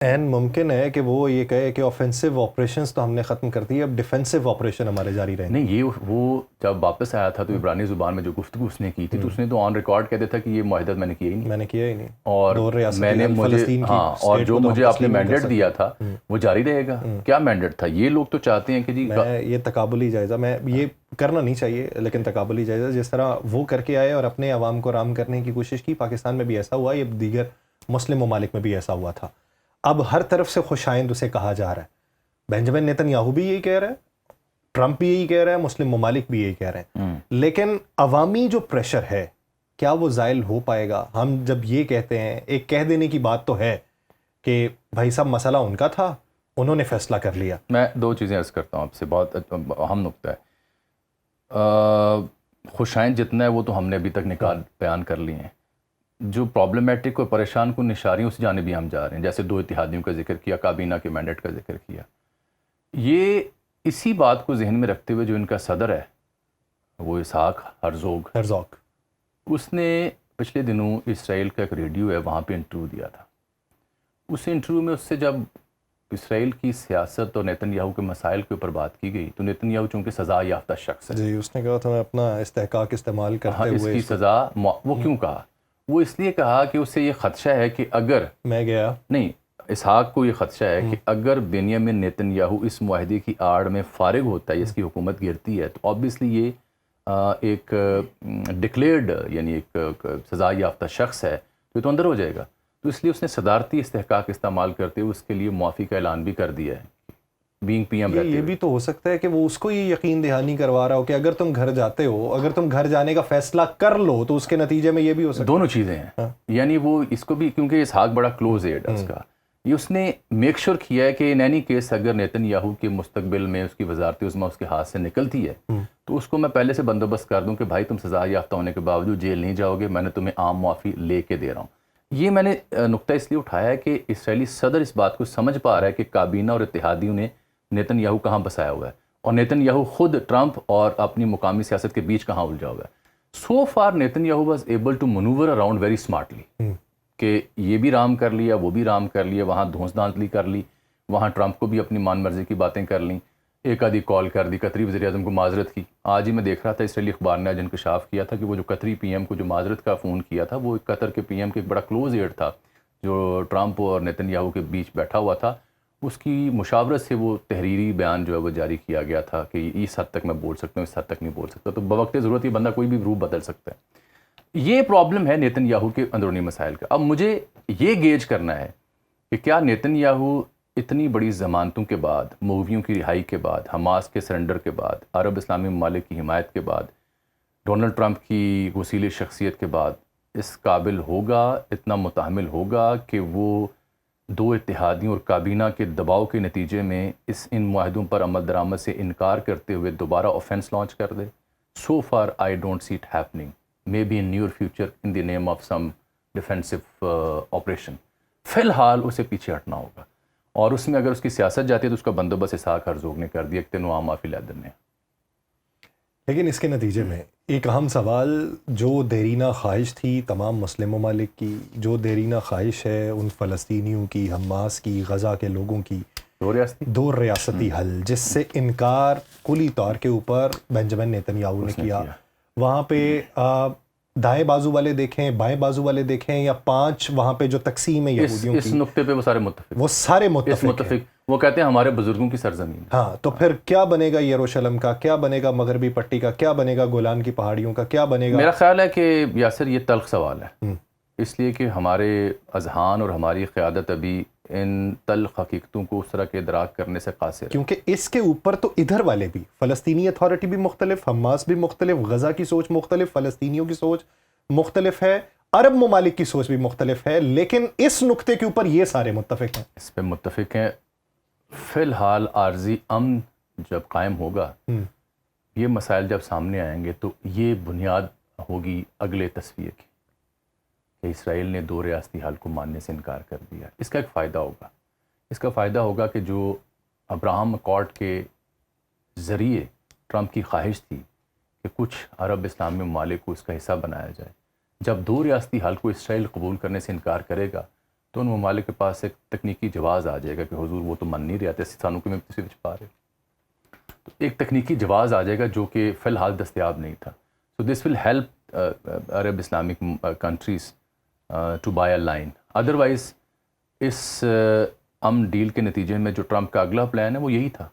N ممکن ہے کہ وہ یہ کہے کہ آفینسو آپریشنز تو ہم نے ختم کر دی، اب ڈیفینسو آپریشن ہمارے جاری رہیں۔ نہیں، یہ وہ جب واپس آیا تھا تو عبرانی زبان میں جو گفتگو اس نے کی تھی تو اس نے تو آن ریکارڈ کہہ دیا تھا کہ یہ معاہدہ میں نے کیا ہی نہیں، میں نے کیا ہی نہیں، اور دو ریاستی میں نے حل مجھے فلسطین کی ہاں، اور اسٹیٹ جو کو تو مجھے ہم آپ نے تسلیم نہیں کر مینڈیٹ سکتے۔ دیا تھا وہ جاری رہے گا۔ کیا مینڈیٹ تھا؟ یہ لوگ تو چاہتے ہیں کہ جی میں یہ تقابلی جائزہ، میں یہ کرنا نہیں چاہیے لیکن تقابلی جائزہ جس طرح وہ کر کے آئے اور اپنے عوام کو رام کرنے کی کوشش کی، پاکستان میں بھی ایسا ہوا، یہ دیگر مسلم ممالک میں بھی ایسا ہوا تھا۔ اب ہر طرف سے خوشائند اسے کہا جا رہا ہے، بینجامن نیتن یاہو بھی یہی کہہ رہا ہے، ٹرمپ بھی یہی کہہ رہا ہے، مسلم ممالک بھی یہی کہہ رہے ہیں، لیکن عوامی جو پریشر ہے کیا وہ زائل ہو پائے گا؟ ہم جب یہ کہتے ہیں، ایک کہہ دینے کی بات تو ہے کہ بھائی صاحب مسئلہ ان کا تھا، انہوں نے فیصلہ کر لیا۔ میں دو چیزیں عرض کرتا ہوں آپ سے، بہت اہم نقطہ ہے۔ خوشائند جتنا ہے وہ تو ہم نے ابھی تک نکال بیان کر لیے ہیں، جو پرابلمیٹک اور پریشان کن اشاریوں اس جانب بھی ہم جا رہے ہیں، جیسے دو اتحادیوں کا ذکر کیا، کابینہ کے مینڈیٹ کا ذکر کیا۔ یہ اسی بات کو ذہن میں رکھتے ہوئے جو ان کا صدر ہے وہ اسحاق ہرزوگ، اس نے پچھلے دنوں اسرائیل کا ایک ریڈیو ہے وہاں پہ انٹرویو دیا تھا۔ اس انٹرویو میں اس سے جب اسرائیل کی سیاست اور نیتن یاہو کے مسائل کے اوپر بات کی گئی تو نیتن یاہو چونکہ سزا یافتہ شخص ہے، جی اس نے کہا تھا میں اپنا استحقاق استعمال کرتے اس ہوئے کی سزا وہ کیوں کہا؟ وہ اس لیے کہا کہ اس سے یہ خدشہ ہے کہ اگر میں گیا نہیں، اسحاق کو یہ خدشہ ہے کہ اگر بنیامین نیتن یاہو اس معاہدے کی آڑ میں فارغ ہوتا ہے، اس کی حکومت گرتی ہے، تو آبویسلی یہ ایک ڈکلیئرڈ یعنی ایک سزا یافتہ شخص ہے، تو یہ تو اندر ہو جائے گا۔ تو اس لیے اس نے صدارتی استحقاق استعمال کرتے ہوئے اس کے لیے معافی کا اعلان بھی کر دیا ہے، بینگ پی ایم رہتے یہ ہوئے۔ بھی تو ہو سکتا ہے کہ وہ اس کو یہ یقین دہانی کروا رہا ہو کہ اگر تم گھر جاتے ہو، اگر تم گھر جانے کا فیصلہ کر لو تو اس کے نتیجے میں یہ بھی ہو سکتا ہے۔ دونوں چیزیں ہیں، یعنی وہ اس کو بھی، کیونکہ اسحاق بڑا کلوز ایڈ ہے اس کا، یہ اس نے میک شور کیا ہے کہ ان اینی کیس اگر نیتن یاہو کے مستقبل میں اس کی وزارت عظمیٰ اس کے ہاتھ سے نکلتی ہے تو اس کو میں پہلے سے بندوبست کر دوں کہ بھائی تم سزا یافتہ ہونے کے باوجود جیل نہیں جاؤ گے، میں نے تمہیں عام معافی لے کے دے رہا ہوں۔ یہ میں نے نقطہ اس لیے اٹھایا ہے کہ اسرائیلی صدر اس بات کو سمجھ پا رہا ہے کہ کابینہ اور اتحادیوں نے نیتن یاہو کہاں بسایا ہوا ہے، اور نیتن یاہو خود ٹرمپ اور اپنی مقامی سیاست کے بیچ کہاں الجھا ہوا ہے۔ So far Netanyahu was able to manoeuvre around very smartly, کہ یہ بھی رام کر لیا، وہ بھی رام کر لیا، وہاں دھونس دھانتلی کر لی، وہاں ٹرمپ کو بھی اپنی مان مرضی کی باتیں کر لیں، ایک آدھی کال کر دی، قطری وزیر اعظم کو معذرت کی۔ آج ہی میں دیکھ رہا تھا اسرائیلی اخبار نے آج انکشاف کیا تھا کہ وہ جو قطری پی ایم کو جو معذرت کا فون کیا تھا وہ قطر کے پی ایم کے ایک بڑا کلوز ایڈ تھا جو ٹرمپ اور نیتن یاہو کے بیچ بیٹھا ہوا تھا، اس کی مشاورت سے وہ تحریری بیان جو ہے وہ جاری کیا گیا تھا کہ اس حد تک میں بول سکتا ہوں، اس حد تک نہیں بول سکتا۔ تو بوقت ضرورت یہ بندہ کوئی بھی روپ بدل سکتا ہے۔ یہ پرابلم ہے نیتن یاہو کے اندرونی مسائل کا۔ اب مجھے یہ گیج کرنا ہے کہ کیا نیتن یاہو اتنی بڑی ضمانتوں کے بعد، موویوں کی رہائی کے بعد، حماس کے سرنڈر کے بعد، عرب اسلامی ممالک کی حمایت کے بعد، ڈونلڈ ٹرمپ کی وسیلے شخصیت کے بعد اس قابل ہوگا، اتنا متحمل ہوگا کہ وہ دو اتحادیوں اور کابینہ کے دباؤ کے نتیجے میں ان معاہدوں پر عمل درآمد سے انکار کرتے ہوئے دوبارہ آفینس لانچ کر دے؟ So far I don't see it happening, maybe in near future in the name of some defensive operation. فی الحال اسے پیچھے ہٹنا ہوگا، اور اس میں اگر اس کی سیاست جاتی ہے تو اس کا بندوبست اسحاق ہرزوگ نے کر دیا، اقتنو عام معافی لیدر نے۔ لیکن اس کے نتیجے میں ایک اہم سوال، جو دیرینہ خواہش تھی تمام مسلم ممالک کی، جو دیرینہ خواہش ہے ان فلسطینیوں کی، حماس کی، غزہ کے لوگوں کی، دو ریاستی حل، جس سے انکار کلی طور کے اوپر بینجامن نیتن یاہو نے کیا۔ وہاں پہ دائیں بازو والے دیکھیں، بائیں بازو والے دیکھیں، یا پانچ وہاں پہ جو تقسیم ہے یہودیوں کی، اس نقطے پہ وہ سارے متفق، وہ سارے متفق ہیں۔ وہ کہتے ہیں ہمارے بزرگوں کی سرزمین۔ ہاں، تو پھر کیا بنے گا یروشلم کا، کیا بنے گا مغربی پٹی کا، کیا بنے گا گولان کی پہاڑیوں کا، کیا بنے گا؟ میرا خیال ہے کہ یاسر یہ تلخ سوال ہے، اس لیے کہ ہمارے اذہان اور ہماری قیادت ابھی ان تلخ حقیقتوں کو اس طرح کے ادراک کرنے سے قاصر ہے، کیونکہ اس کے اوپر تو ادھر والے بھی، فلسطینی اتھارٹی بھی مختلف، حماس بھی مختلف، غزہ کی سوچ مختلف، فلسطینیوں کی سوچ مختلف ہے، عرب ممالک کی سوچ بھی مختلف ہے، لیکن اس نقطے کے اوپر یہ سارے متفق ہیں، اس پہ متفق ہیں۔ فی الحال عارضی امن جب قائم ہوگا، یہ مسائل جب سامنے آئیں گے تو یہ بنیاد ہوگی اگلے تصفیے کی کہ اسرائیل نے دو ریاستی حل کو ماننے سے انکار کر دیا۔ اس کا ایک فائدہ ہوگا، اس کا فائدہ ہوگا کہ جو ابراہم اکارڈ کے ذریعے ٹرمپ کی خواہش تھی کہ کچھ عرب اسلامی ممالک کو اس کا حصہ بنایا جائے، جب دو ریاستی حل کو اسرائیل قبول کرنے سے انکار کرے گا تو ان ممالک کے پاس ایک تکنیکی جواز آ جائے گا کہ حضور وہ تو من نہیں رہتے سانوں کے میں کسی چھپا رہے. تو ایک تکنیکی جواز آ جائے گا جو کہ فی الحال دستیاب نہیں تھا. So this will help Arab Islamic countries to buy a line. Otherwise اس امن ڈیل کے نتیجے میں جو ٹرمپ کا اگلا پلان ہے وہ یہی تھا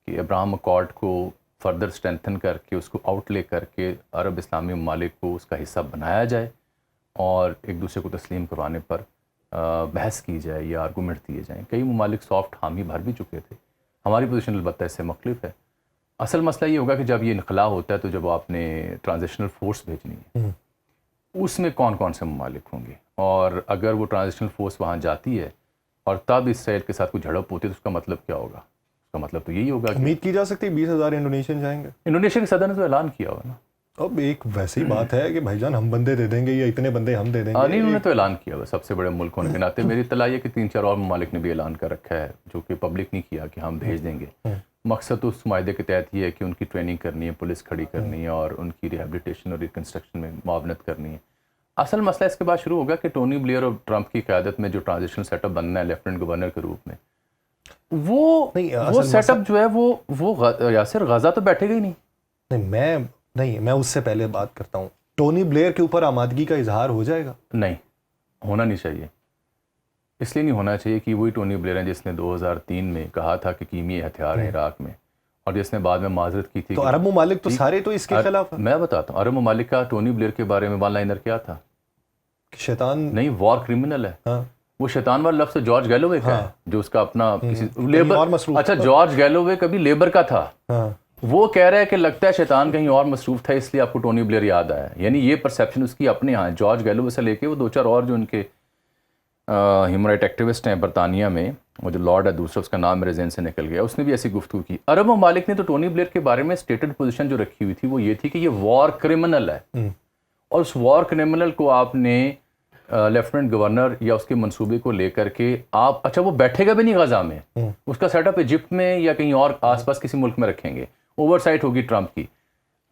کہ ابراہم اکارڈ کو فردر اسٹرینتھن کر کے اس کو آؤٹ لے کر کے عرب اسلامی ممالک کو اس کا حصہ بنایا جائے اور ایک دوسرے کو تسلیم کروانے پر بحث کی جائے یا آرگومنٹ دیے جائیں. کئی ممالک سافٹ حامی بھر بھی چکے تھے. ہماری پوزیشن البتہ اس سے مختلف ہے. اصل مسئلہ یہ ہوگا کہ جب یہ انخلا ہوتا ہے تو جب آپ نے ٹرانزیشنل فورس بھیجنی ہے اس میں کون کون سے ممالک ہوں گے, اور اگر وہ ٹرانزیشنل فورس وہاں جاتی ہے اور تب اسرائیل کے ساتھ کوئی جھڑپ ہوتی ہے تو اس کا مطلب کیا ہوگا؟ اس کا مطلب تو یہی ہوگا کہ امید کی جا سکتی ہے 20,000 انڈونیشین جائیں گے. انڈونیشیا کے صدر نے تو اعلان کیا ہوا نا. اب ایک ویسی بات ہے کہ بھائی جان ہم بندے دے دیں گے یا اتنے بندے ہم دے دیں گے. نہیں, انہوں نے تو اعلان کیا ہوا سب سے بڑے ملک ہونے کے ناطے. میری اطلاع یہ کہ 3-4 اور ممالک نے بھی اعلان کر رکھا ہے جو کہ پبلک نہیں کیا کہ ہم بھیج دیں گے. مقصد تو اس معاہدے کے تحت یہ ہے کہ ان کی ٹریننگ کرنی ہے, پولیس کھڑی کرنی ہے اور ان کی ریہیبلیٹیشن اور ریکنسٹرکشن میں معاونت کرنی ہے. اصل مسئلہ اس کے بعد شروع ہوگا کہ ٹونی بلیئر اور ٹرمپ کی قیادت میں جو ٹرانزیشنل سیٹ اپ بننا ہے لیفٹنٹ گورنر کے روپ میں, وہ سیٹ اپ جو ہے وہ یاسر غزہ تو بیٹھے گا ہی نہیں. میں اس سے پہلے بات کرتا ہوں. ٹونی بلیئر کے اوپر آمادگی کا اظہار ہو جائے گا؟ نہیں, ہونا نہیں چاہیے. اس لیے نہیں ہونا چاہیے کہ وہی ٹونی بلیئر ہیں جس نے 2003 میں کہا تھا کہ کیمیائی ہتھیار ہیں عراق میں, اور جس نے بعد میں معذرت کی تھی. تو عرب ممالک تو سارے تو اس کے خلاف ہیں. میں بتاتا ہوں, عرب ممالک کا ٹونی بلیئر کے بارے میں ون لائنر کیا تھا؟ شیطان نہیں, وار کرمنل ہے. وہ شیطان والا لفظ جارج گیلوے کا ہے جو اس کا اپنا کسی لیبر. اچھا, جارج گیلوے کبھی لیبر کا تھا. وہ کہہ رہا ہے کہ لگتا ہے شیطان کہیں اور مصروف تھا اس لیے آپ کو ٹونی بلیئر یاد آیا. یعنی یہ پرسیپشن اس کی اپنے یہاں ہے. جارج گیلوے سے لے کے وہ 2-4 اور جو ان کے ہیومن رائٹ ایکٹیوسٹ ہیں برطانیہ میں, وہ جو لارڈ ہے دوسرا, اس کا نام میرے ذہن سے نکل گیا, اس نے بھی ایسی گفتگو کی. عرب ممالک نے تو ٹونی بلیئر کے بارے میں اسٹیٹڈ پوزیشن جو رکھی ہوئی تھی وہ یہ تھی کہ یہ وار کرمنل ہے, اور اس وار کرمنل کو آپ نے لیفٹنٹ گورنر یا اس کے منصوبے کو لے کر کے آپ, اچھا وہ بیٹھے گا بھی نہیں غزہ میں, اس کا سیٹ اپ ایجپٹ میں یا کہیں اور آس پاس کسی ملک میں رکھیں گے, اوور سائٹ ہوگی ٹرمپ کی.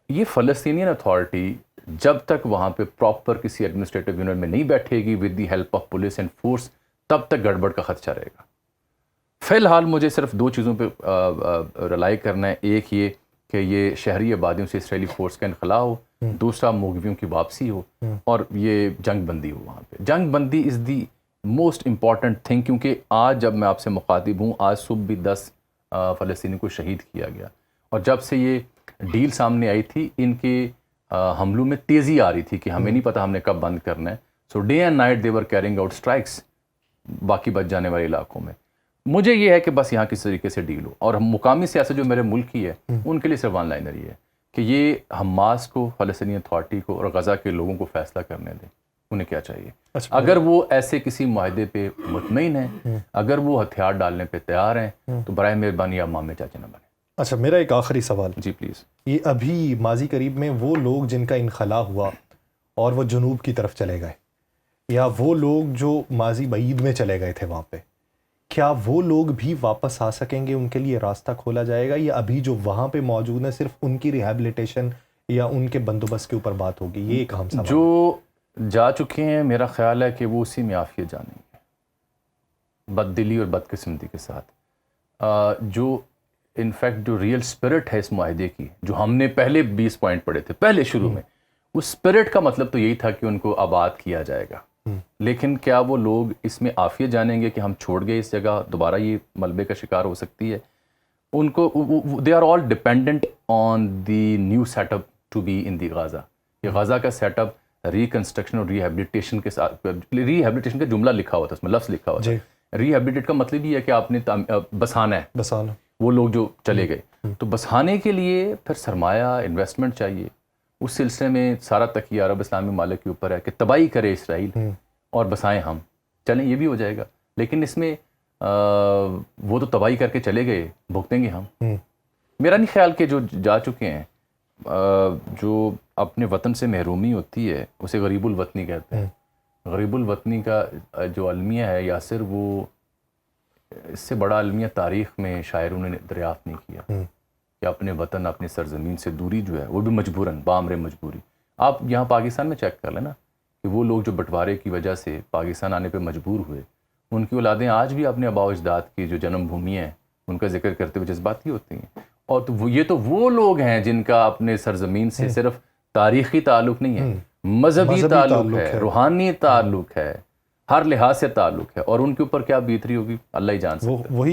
یہ فلسطینین اتھارٹی جب تک وہاں پہ پراپر کسی ایڈمنسٹریٹو یونٹ میں نہیں بیٹھے گی with the help of police and force, تب تک گڑبڑ کا خدشہ رہے گا. فی الحال مجھے صرف 2 چیزوں پہ رلائی کرنا ہے. ایک یہ کہ یہ شہری آبادیوں سے اسرائیلی فورس کا انخلا ہو, دوسرا موغویوں کی واپسی ہو, اور یہ جنگ بندی ہو. وہاں پہ جنگ بندی از دی موسٹ امپورٹنٹ تھنگ, کیونکہ آج جب میں آپ سے مخاطب ہوں, آج صبح بھی 10 فلسطینی کو شہید کیا گیا, اور جب سے یہ ڈیل سامنے آئی تھی ان کے حملوں میں تیزی آ رہی تھی کہ ہمیں نہیں پتا ہم نے کب بند کرنا ہے. So day and night they were carrying out strikes باقی بچ جانے والے علاقوں میں. مجھے یہ ہے کہ بس یہاں کس طریقے سے ڈیل ہو, اور مقامی سیاست جو میرے ملک کی ہے ان کے لیے صرف ون لائنر یہ ہے کہ یہ حماس کو, فلسطینی اتھارٹی کو اور غزہ کے لوگوں کو فیصلہ کرنے دیں انہیں کیا چاہیے. اگر وہ ایسے کسی معاہدے پہ مطمئن ہیں, اگر وہ ہتھیار ڈالنے پہ تیار ہیں, تو برائے مہربانی آپ مامے چاچے نہ بنیں. اچھا, میرا ایک آخری سوال. جی پلیز. یہ ابھی ماضی قریب میں وہ لوگ جن کا انخلا ہوا اور وہ جنوب کی طرف چلے گئے, یا وہ لوگ جو ماضی بعید میں چلے گئے تھے وہاں پہ, کیا وہ لوگ بھی واپس آ سکیں گے؟ ان کے لیے راستہ کھولا جائے گا, یا ابھی جو وہاں پہ موجود ہیں صرف ان کی ریہیبلیٹیشن یا ان کے بندوبست کے اوپر بات ہوگی؟ یہ ایک اہم سوال. جو جا چکے ہیں میرا خیال ہے کہ وہ اسی میں عافیت جانیں گے, بد دلی اور بدقسمتی کے ساتھ. جو انفیکٹ جو ریئل اسپرٹ ہے اس معاہدے کی, جو ہم نے پہلے 20 پوائنٹ پڑھے تھے پہلے شروع میں, اس اسپرٹ کا مطلب تو یہی تھا کہ ان کو آباد کیا جائے گا. لیکن کیا وہ لوگ اس میں عافیت جانیں گے کہ ہم چھوڑ گئے اس جگہ, دوبارہ یہ ملبے کا شکار ہو سکتی ہے ان کو؟ They are all dependent on the new setup to be in the Gaza. یہ غزہ کا سیٹ اپ ریکنسٹرکشن اور ریہیبلیٹیشن کے ساتھ, ریہیبلیٹیشن کا جملہ لکھا ہوا تھا, اس میں لفظ لکھا ہوا تھا. ریہیبلیٹیٹ کا مطلب یہ ہے کہ آپ نے بسانا ہے, بسانا وہ لوگ جو چلے گئے. تو بسانے کے لیے پھر سرمایہ انویسٹمنٹ چاہیے. اس سلسلے میں سارا تکیہ عرب اسلامی ممالک کے اوپر ہے کہ تباہی کرے اسرائیل اور بسائیں ہم. چلیں یہ بھی ہو جائے گا, لیکن اس میں وہ تو تباہی کر کے چلے گئے, بھگتیں گے ہم. میرا نہیں خیال کہ جو جا چکے ہیں, جو اپنے وطن سے محرومی ہوتی ہے اسے غریب الوطنی کہتے ہیں. غریب الوطنی کا جو المیہ ہے یاسر, وہ اس سے بڑا المیہ تاریخ میں شاعروں نے دریافت نہیں کیا کہ اپنے وطن اپنی سرزمین سے دوری جو ہے وہ بھی مجبوراً بامر مجبوری. آپ یہاں پاکستان میں چیک کر لیں نا کہ وہ لوگ جو بٹوارے کی وجہ سے پاکستان آنے پہ مجبور ہوئے, ان کی اولادیں آج بھی اپنے آباء و اجداد کی جو جنم بھومی ہے ان کا ذکر کرتے ہوئے جذباتی ہوتی ہیں. اور یہ تو وہ لوگ ہیں جن کا اپنے سرزمین سے صرف تاریخی تعلق نہیں ہے, مذہبی تعلق ہے, روحانی تعلق ہے, ہر لحاظ سے تعلق ہے, اور ان کے اوپر کیا بیت رہی ہوگی اللہ ہی جان سکتا ہے. وہی